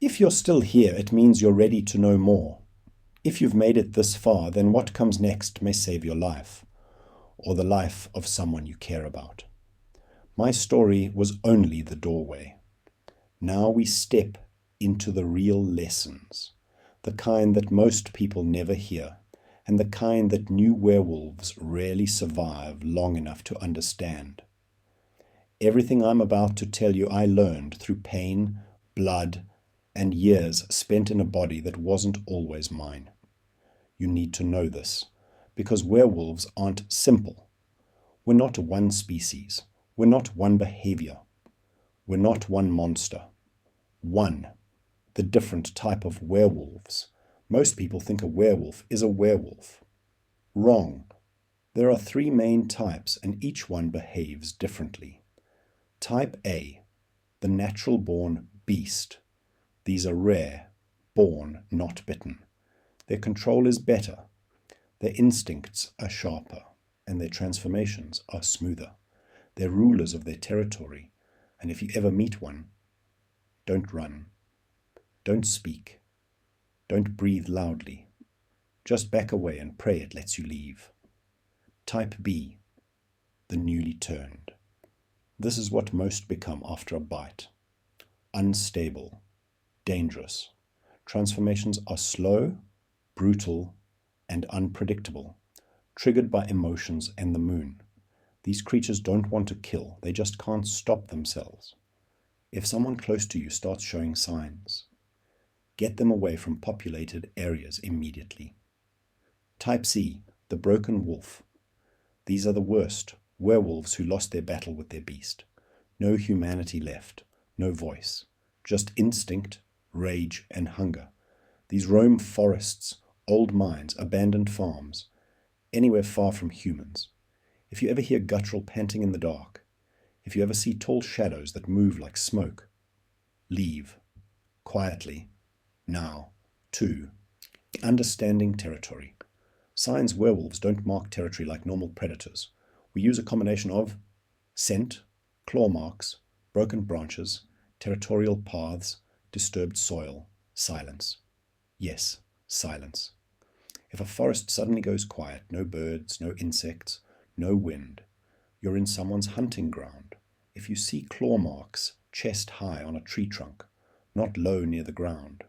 If you're still here, it means you're ready to know more. If you've made it this far, then what comes next may save your life, or the life of someone you care about. My story was only the doorway. Now we step into the real lessons, the kind that most people never hear, and the kind that new werewolves rarely survive long enough to understand. Everything I'm about to tell you I learned through pain, blood, and years spent in a body that wasn't always mine. You need to know this, because werewolves aren't simple. We're not one species. We're not one behavior. We're not one monster. One, the different type of werewolves. Most people think a werewolf is a werewolf. Wrong. There are three main types, and each one behaves differently. Type A, the natural-born beast. These are rare, born, not bitten. Their control is better. Their instincts are sharper, and their transformations are smoother. They're rulers of their territory, and if you ever meet one, don't run. Don't speak. Don't breathe loudly. Just back away and pray it lets you leave. Type B, the newly turned. This is what most become after a bite. Unstable, dangerous. Transformations are slow, brutal, and unpredictable, triggered by emotions and the moon. These creatures don't want to kill, they just can't stop themselves. If someone close to you starts showing signs, get them away from populated areas immediately. Type C, the broken wolf. These are the worst, werewolves who lost their battle with their beast. No humanity left, no voice, just instinct, rage, and hunger. These roam forests, old mines, abandoned farms, anywhere far from humans. If you ever hear guttural panting in the dark, if you ever see tall shadows that move like smoke, leave, quietly, now. 2. Understanding territory. Signs werewolves don't mark territory like normal predators. We use a combination of scent, claw marks, broken branches, territorial paths, disturbed soil, silence. Yes, silence. If a forest suddenly goes quiet, no birds, no insects, no wind, you're in someone's hunting ground. If you see claw marks chest high on a tree trunk, not low near the ground,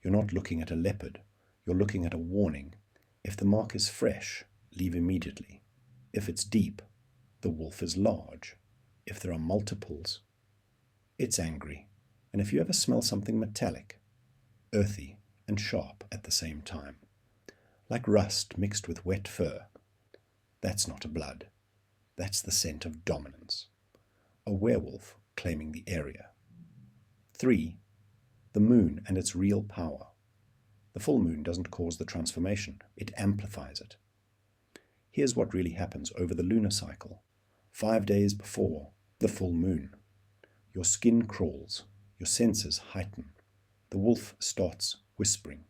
you're not looking at a leopard, you're looking at a warning. If the mark is fresh, leave immediately. If it's deep, the wolf is large. If there are multiples, it's angry. And if you ever smell something metallic, earthy, and sharp at the same time, like rust mixed with wet fur, that's not a blood. That's the scent of dominance. A werewolf claiming the area. 3. The moon and its real power. The full moon doesn't cause the transformation, it amplifies it. Here's what really happens over the lunar cycle. 5 days before the full moon, your skin crawls, your senses heighten. The wolf starts whispering.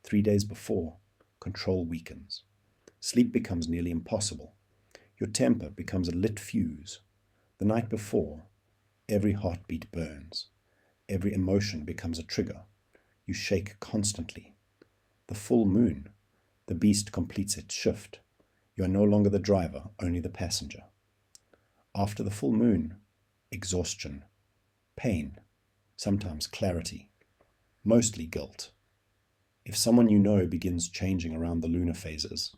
3 days before, control weakens. Sleep becomes nearly impossible. Your temper becomes a lit fuse. The night before, every heartbeat burns. Every emotion becomes a trigger. You shake constantly. The full moon, the beast completes its shift. You are no longer the driver, only the passenger. After the full moon, exhaustion, pain, sometimes clarity, mostly guilt. If someone you know begins changing around the lunar phases,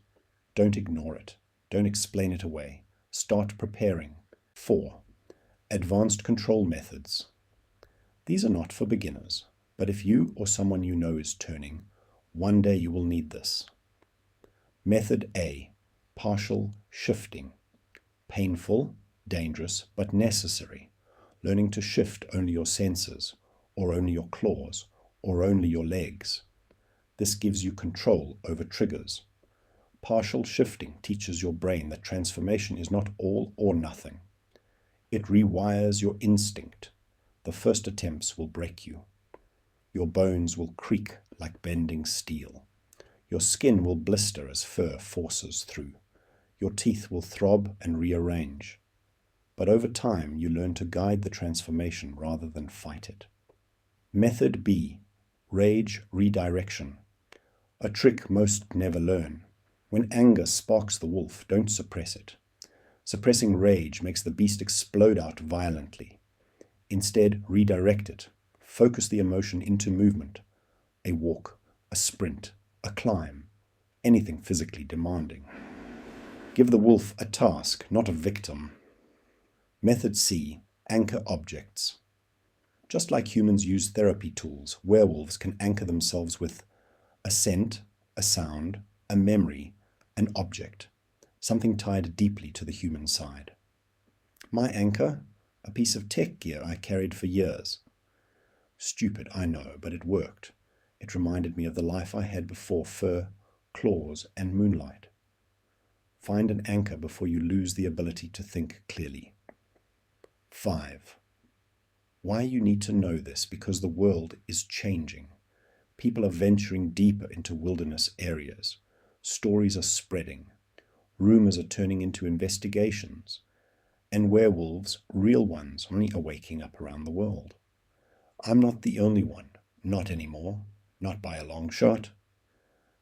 don't ignore it. Don't explain it away. Start preparing. 4. Advanced control methods. These are not for beginners, but if you or someone you know is turning, one day you will need this. Method A. Partial shifting. Painful, dangerous, but necessary. Learning to shift only your senses, or only your claws, or only your legs. This gives you control over triggers. Partial shifting teaches your brain that transformation is not all or nothing. It rewires your instinct. The first attempts will break you. Your bones will creak like bending steel. Your skin will blister as fur forces through. Your teeth will throb and rearrange. But over time, you learn to guide the transformation rather than fight it. Method B. Rage redirection. A trick most never learn. When anger sparks the wolf, don't suppress it. Suppressing rage makes the beast explode out violently. Instead, redirect it. Focus the emotion into movement. A walk, a sprint, a climb, anything physically demanding. Give the wolf a task, not a victim. Method C. Anchor objects. Just like humans use therapy tools, werewolves can anchor themselves with a scent, a sound, a memory, an object, something tied deeply to the human side. My anchor? A piece of tech gear I carried for years. Stupid, I know, but it worked. It reminded me of the life I had before fur, claws, and moonlight. Find an anchor before you lose the ability to think clearly. 5. Why you need to know this: because the world is changing. People are venturing deeper into wilderness areas. Stories are spreading. Rumors are turning into investigations. And werewolves, real ones, are waking up around the world. I'm not the only one. Not anymore. Not by a long shot.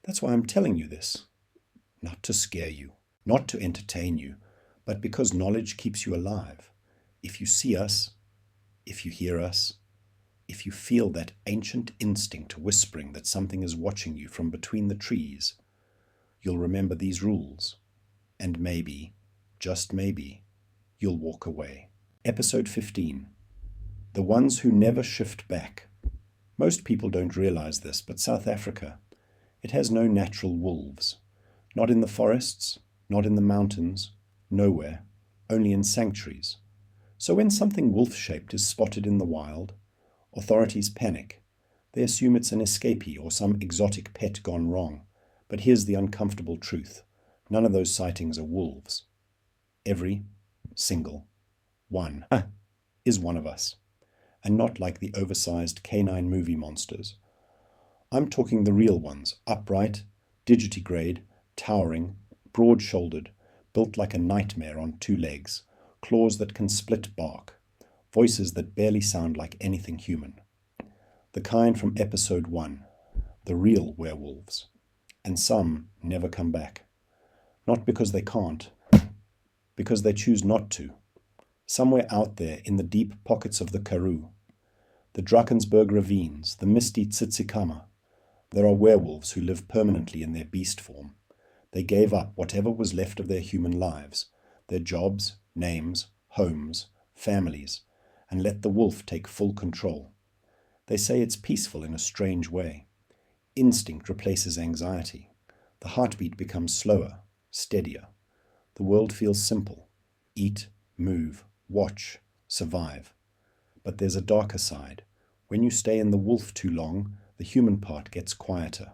That's why I'm telling you this. Not to scare you. Not to entertain you. But because knowledge keeps you alive. If you see us, if you hear us, if you feel that ancient instinct whispering that something is watching you from between the trees, you'll remember these rules, and maybe, just maybe, you'll walk away. Episode 15. The ones who never shift back. Most people don't realize this, but South Africa, it has no natural wolves. Not in the forests, not in the mountains, nowhere, only in sanctuaries. So when something wolf-shaped is spotted in the wild, authorities panic. They assume it's an escapee or some exotic pet gone wrong. But here's the uncomfortable truth. None of those sightings are wolves. Every single one is one of us. And not like the oversized canine movie monsters. I'm talking the real ones, upright, digitigrade, towering, broad-shouldered, built like a nightmare on 2 legs, claws that can split bark, voices that barely sound like anything human. The kind from episode 1, the real werewolves. And some never come back. Not because they can't, because they choose not to. Somewhere out there in the deep pockets of the Karoo, the Drakensberg ravines, the misty Tsitsikama, there are werewolves who live permanently in their beast form. They gave up whatever was left of their human lives, their jobs, names, homes, families, and let the wolf take full control. They say it's peaceful in a strange way. Instinct replaces anxiety. The heartbeat becomes slower, steadier. The world feels simple. Eat, move, watch, survive. But there's a darker side. When you stay in the wolf too long, the human part gets quieter.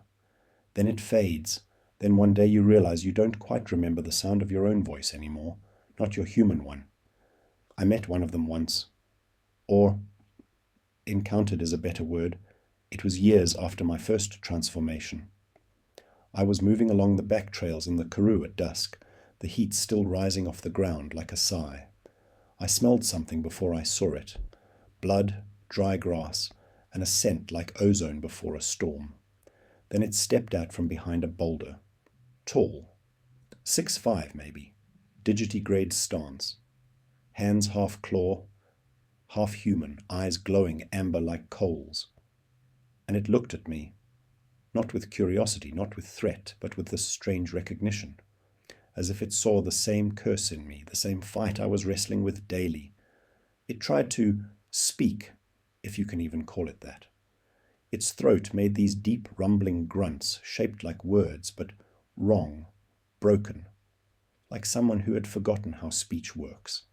Then it fades. Then one day you realize you don't quite remember the sound of your own voice anymore, not your human one. I met one of them once. Or, encountered is a better word. It was years after my first transformation. I was moving along the back trails in the Karoo at dusk, the heat still rising off the ground like a sigh. I smelled something before I saw it. Blood, dry grass, and a scent like ozone before a storm. Then it stepped out from behind a boulder. Tall. 6'5" maybe. Digitigrade stance. Hands half claw, half human, eyes glowing amber like coals. And it looked at me, not with curiosity, not with threat, but with this strange recognition, as if it saw the same curse in me, the same fight I was wrestling with daily. It tried to speak, if you can even call it that. Its throat made these deep rumbling grunts, shaped like words, but wrong, broken, like someone who had forgotten how speech works.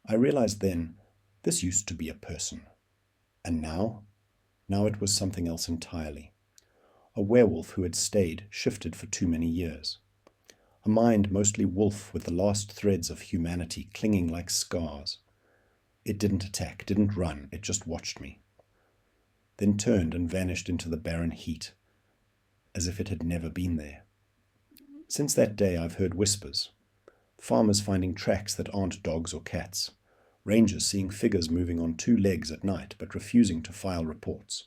I realized then, this used to be a person. And now? Now it was something else entirely. A werewolf who had stayed, shifted for too many years. A mind mostly wolf with the last threads of humanity clinging like scars. It didn't attack, didn't run, it just watched me. Then turned and vanished into the barren heat, as if it had never been there. Since that day I've heard whispers. Farmers finding tracks that aren't dogs or cats. Rangers seeing figures moving on 2 legs at night but refusing to file reports.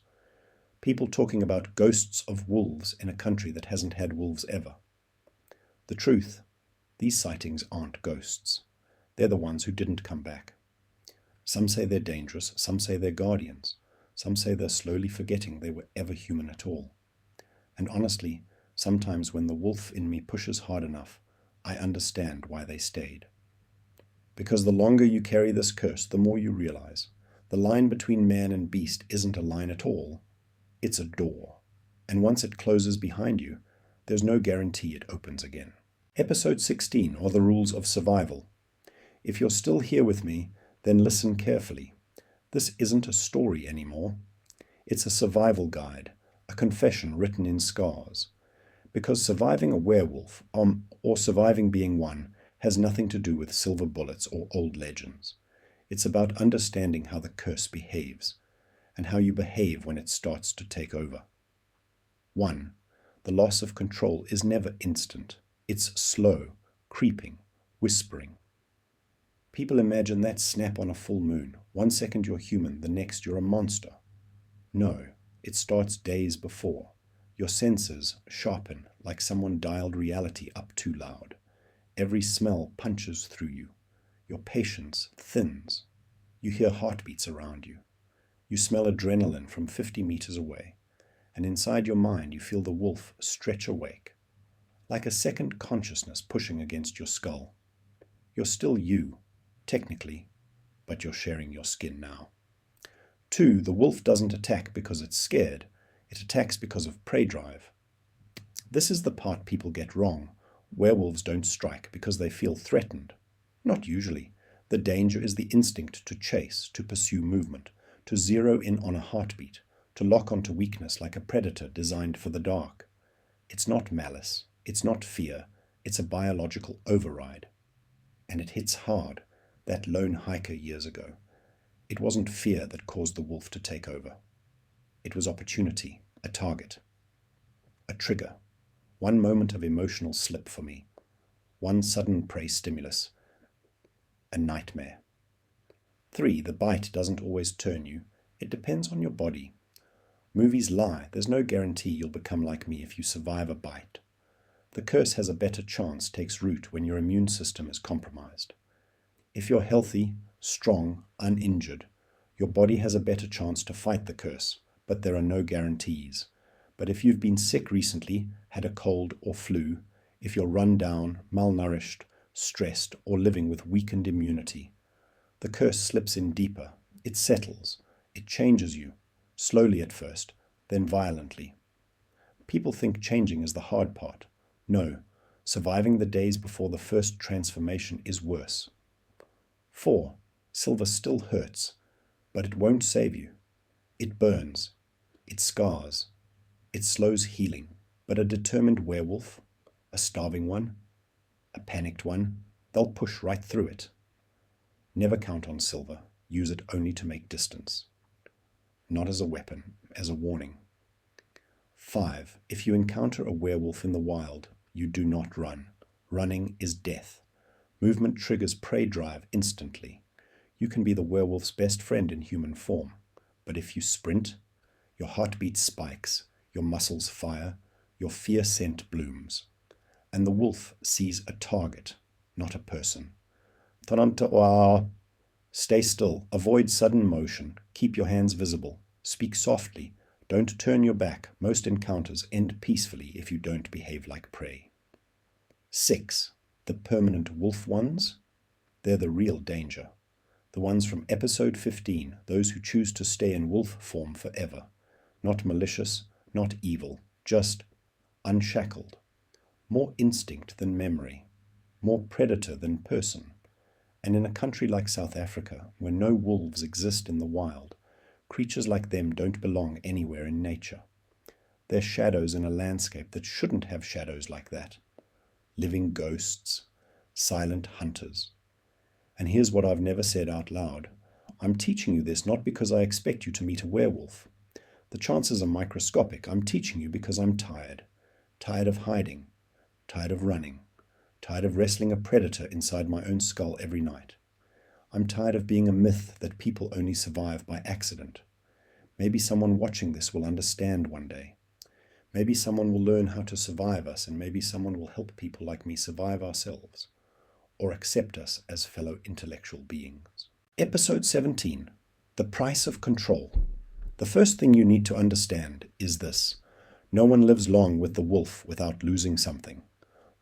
People talking about ghosts of wolves in a country that hasn't had wolves ever. The truth, these sightings aren't ghosts. They're the ones who didn't come back. Some say they're dangerous, some say they're guardians, some say they're slowly forgetting they were ever human at all. And honestly, sometimes when the wolf in me pushes hard enough, I understand why they stayed. Because the longer you carry this curse, the more you realize the line between man and beast isn't a line at all, it's a door. And once it closes behind you, there's no guarantee it opens again. Episode 16 are the rules of survival. If you're still here with me, then listen carefully. This isn't a story anymore. It's a survival guide, a confession written in scars. Because surviving a werewolf, or surviving being one, has nothing to do with silver bullets or old legends. It's about understanding how the curse behaves, and how you behave when it starts to take over. 1. The loss of control is never instant. It's slow, creeping, whispering. People imagine that snap on a full moon. 1 second you're human, the next you're a monster. No, it starts days before. Your senses sharpen like someone dialed reality up too loud. Every smell punches through you. Your patience thins. You hear heartbeats around you. You smell adrenaline from 50 meters away. And inside your mind you feel the wolf stretch awake. Like a second consciousness pushing against your skull. You're still you, technically, but you're sharing your skin now. 2. The wolf doesn't attack because it's scared. It attacks because of prey drive. This is the part people get wrong. Werewolves don't strike because they feel threatened. Not usually. The danger is the instinct to chase, to pursue movement, to zero in on a heartbeat, to lock onto weakness like a predator designed for the dark. It's not malice. It's not fear. It's a biological override. And it hits hard. That lone hiker years ago. It wasn't fear that caused the wolf to take over. It was opportunity, a target, a trigger. One moment of emotional slip for me. One sudden prey stimulus. A nightmare. 3. The bite doesn't always turn you. It depends on your body. Movies lie. There's no guarantee you'll become like me if you survive a bite. The curse has a better chance takes root when your immune system is compromised. If you're healthy, strong, uninjured, your body has a better chance to fight the curse, but there are no guarantees. But if you've been sick recently, had a cold or flu, if you're run down, malnourished, stressed, or living with weakened immunity, the curse slips in deeper. It settles. It changes you, slowly at first, then violently. People think changing is the hard part. No, surviving the days before the first transformation is worse. 4. Silver still hurts, but it won't save you. It burns. It scars. It slows healing. But a determined werewolf, a starving one, a panicked one, they'll push right through it. Never count on silver. Use it only to make distance. Not as a weapon, as a warning. 5. If you encounter a werewolf in the wild, you do not run. Running is death. Movement triggers prey drive instantly. You can be the werewolf's best friend in human form. But if you sprint, your heartbeat spikes, your muscles fire, your fear scent blooms. And the wolf sees a target, not a person. Stay still. Avoid sudden motion. Keep your hands visible. Speak softly. Don't turn your back. Most encounters end peacefully if you don't behave like prey. 6. The permanent wolf ones. They're the real danger. The ones from episode 15, those who choose to stay in wolf form forever. Not malicious, not evil, just unshackled. More instinct than memory. More predator than person. And in a country like South Africa, where no wolves exist in the wild, creatures like them don't belong anywhere in nature. They're shadows in a landscape that shouldn't have shadows like that. Living ghosts, silent hunters. And here's what I've never said out loud. I'm teaching you this not because I expect you to meet a werewolf. The chances are microscopic. I'm teaching you because I'm tired. Tired of hiding. Tired of running. Tired of wrestling a predator inside my own skull every night. I'm tired of being a myth that people only survive by accident. Maybe someone watching this will understand one day. Maybe someone will learn how to survive us, and maybe someone will help people like me survive ourselves, or accept us as fellow intellectual beings. Episode 17. The Price of Control. The first thing you need to understand is this. No one lives long with the wolf without losing something.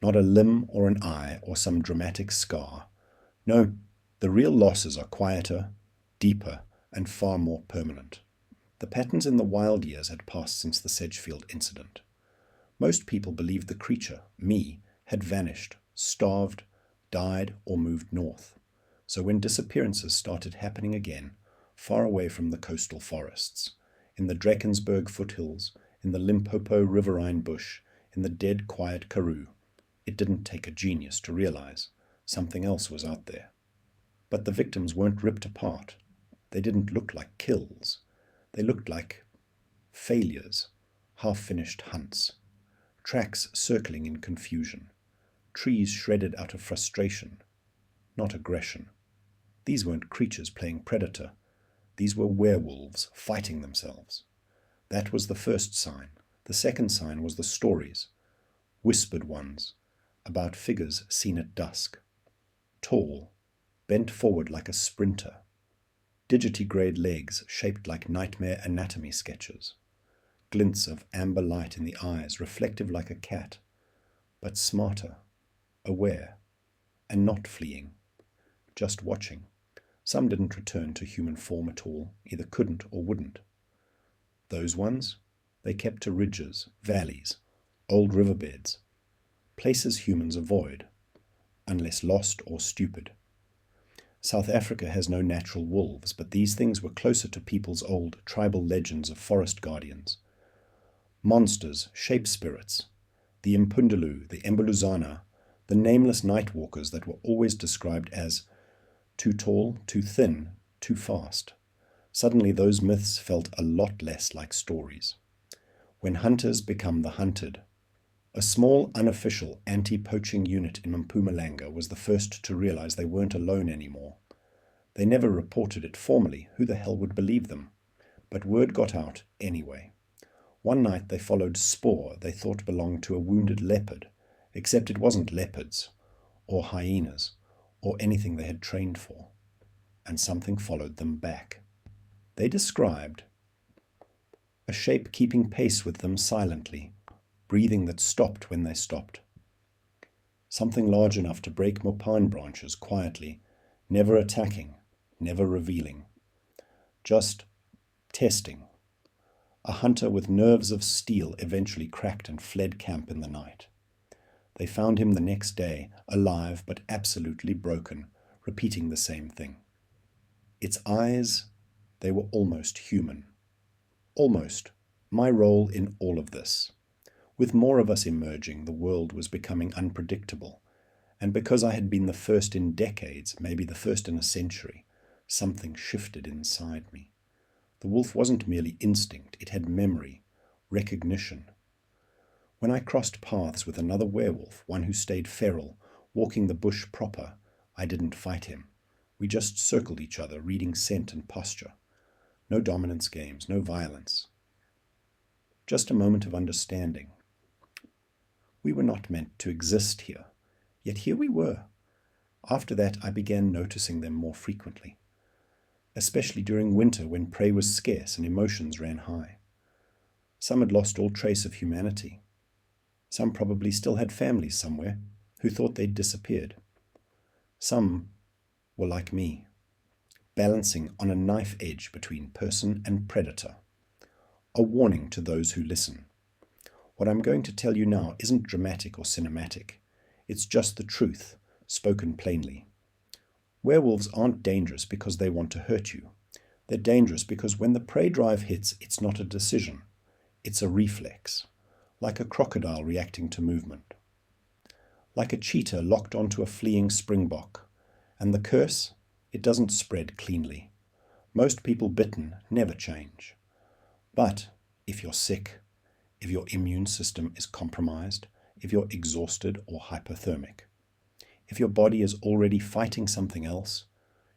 Not a limb or an eye or some dramatic scar. No, the real losses are quieter, deeper, and far more permanent. The patterns in the wild years had passed since the Sedgefield incident. Most people believed the creature, me, had vanished, starved, died, or moved north. So when disappearances started happening again, far away from the coastal forests, in the Drakensberg foothills, in the Limpopo riverine bush, in the dead quiet Karoo, it didn't take a genius to realize something else was out there. But the victims weren't ripped apart. They didn't look like kills. They looked like failures, half-finished hunts, tracks circling in confusion, trees shredded out of frustration, not aggression. These weren't creatures playing predator. These were werewolves fighting themselves. That was the first sign. The second sign was the stories, whispered ones, about figures seen at dusk, tall, bent forward like a sprinter, digitigrade legs shaped like nightmare anatomy sketches, glints of amber light in the eyes, reflective like a cat, but smarter, aware, and not fleeing, just watching. Some didn't return to human form at all, either couldn't or wouldn't. Those ones, they kept to ridges, valleys, old riverbeds, places humans avoid, unless lost or stupid. South Africa has no natural wolves, but these things were closer to people's old tribal legends of forest guardians. Monsters, shape spirits, the Impundulu, the Embuluzana, the nameless night walkers that were always described as too tall, too thin, too fast. Suddenly those myths felt a lot less like stories. When hunters become the hunted. A small, unofficial anti-poaching unit in Mpumalanga was the first to realize they weren't alone anymore. They never reported it formally. Who the hell would believe them? But word got out anyway. One night they followed spoor they thought belonged to a wounded leopard, except it wasn't leopards, or hyenas, or anything they had trained for. And something followed them back. They described a shape keeping pace with them silently, breathing that stopped when they stopped. Something large enough to break mopane branches quietly, never attacking, never revealing. Just testing. A hunter with nerves of steel eventually cracked and fled camp in the night. They found him the next day, alive but absolutely broken, repeating the same thing. Its eyes, they were almost human. Almost. My role in all of this. With more of us emerging, the world was becoming unpredictable. And because I had been the first in decades, maybe the first in a century, something shifted inside me. The wolf wasn't merely instinct, it had memory, recognition. When I crossed paths with another werewolf, one who stayed feral, walking the bush proper, I didn't fight him. We just circled each other, reading scent and posture. No dominance games, no violence. Just a moment of understanding. We were not meant to exist here, yet here we were. After that, I began noticing them more frequently, especially during winter when prey was scarce and emotions ran high. Some had lost all trace of humanity. Some probably still had families somewhere who thought they'd disappeared. Some were like me, balancing on a knife edge between person and predator. A warning to those who listen. What I'm going to tell you now isn't dramatic or cinematic. It's just the truth, spoken plainly. Werewolves aren't dangerous because they want to hurt you. They're dangerous because when the prey drive hits, it's not a decision. It's a reflex, like a crocodile reacting to movement. Like a cheetah locked onto a fleeing springbok. And the curse, it doesn't spread cleanly. Most people bitten never change. But if you're sick, if your immune system is compromised, if you're exhausted or hypothermic, if your body is already fighting something else,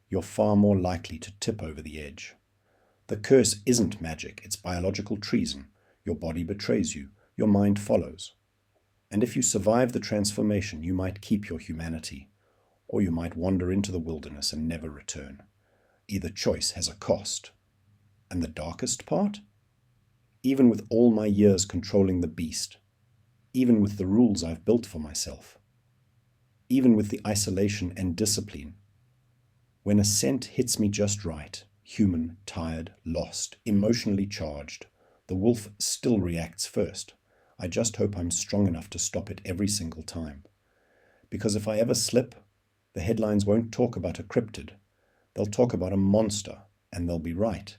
you're far more likely to tip over the edge. The curse isn't magic, it's biological treason. Your body betrays you, your mind follows. And if you survive the transformation, you might keep your humanity, or you might wander into the wilderness and never return. Either choice has a cost. And the darkest part? Even with all my years controlling the beast, even with the rules I've built for myself, even with the isolation and discipline, when a scent hits me just right, human, tired, lost, emotionally charged, the wolf still reacts first. I just hope I'm strong enough to stop it every single time. Because if I ever slip, the headlines won't talk about a cryptid. They'll talk about a monster, and they'll be right.